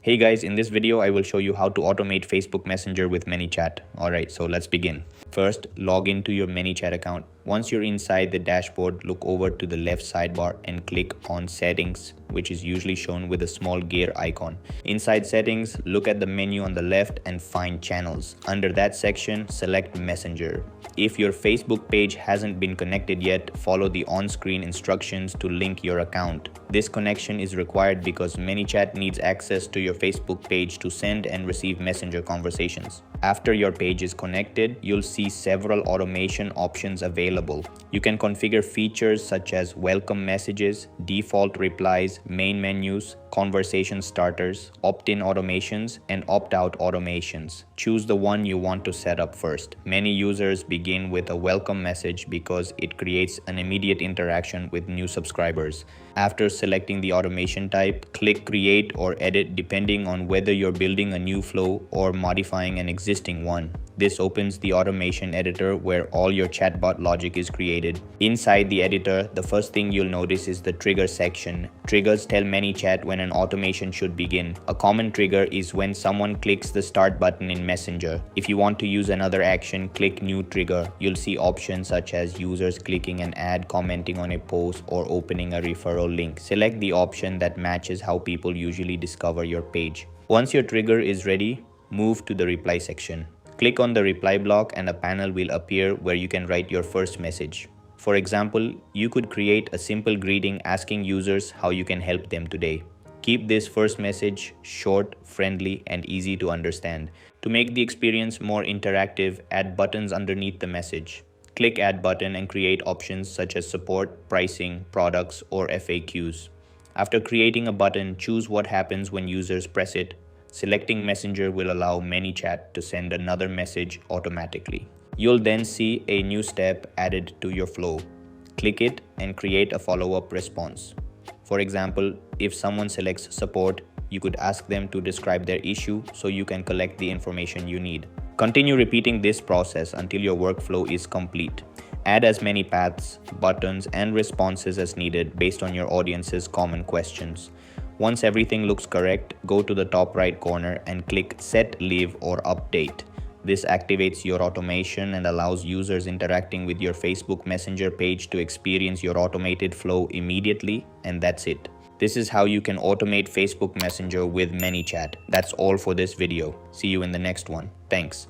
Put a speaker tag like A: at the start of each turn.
A: Hey guys, in this video I will show you how to automate Facebook Messenger with Manychat. Alright, so let's begin. First, log into your Manychat account. Once you're inside the dashboard, look over to the left sidebar and click on Settings, which is usually shown with a small gear icon. Inside Settings, look at the menu on the left and find Channels. Under that section, select Messenger. If your Facebook page hasn't been connected yet, follow the on-screen instructions to link your account. This connection is required because Manychat needs access to your Facebook page to send and receive Messenger conversations. After your page is connected, you'll see several automation options available. You can configure features such as welcome messages, default replies, main menus, conversation starters, opt-in automations, and opt-out automations. Choose the one you want to set up first. Many users begin with a welcome message because it creates an immediate interaction with new subscribers. After selecting the automation type, click Create or Edit depending on whether you're building a new flow or modifying an existing one. This opens the automation editor where all your chatbot logic is created. Inside the editor, the first thing you'll notice is the trigger section. Triggers tell Manychat when an automation should begin. A common trigger is when someone clicks the start button in Messenger. If you want to use another action, click New Trigger. You'll see options such as users clicking an ad, commenting on a post, or opening a referral link. Select the option that matches how people usually discover your page. Once your trigger is ready, move to the reply section. Click on the reply block and a panel will appear where you can write your first message. For example, you could create a simple greeting asking users how you can help them today. Keep this first message short, friendly, and easy to understand. To make the experience more interactive, add buttons underneath the message. Click Add button and create options such as support, pricing, products, or FAQs. After creating a button, choose what happens when users press it. Selecting Messenger will allow Manychat to send another message automatically. You'll then see a new step added to your flow. Click it and create a follow-up response. For example, if someone selects support, you could ask them to describe their issue so you can collect the information you need. Continue repeating this process until your workflow is complete. Add as many paths, buttons, and responses as needed based on your audience's common questions. Once everything looks correct, go to the top right corner and click Set, Leave, or Update. This activates your automation and allows users interacting with your Facebook Messenger page to experience your automated flow immediately, and that's it. This is how you can automate Facebook Messenger with Manychat. That's all for this video. See you in the next one. Thanks.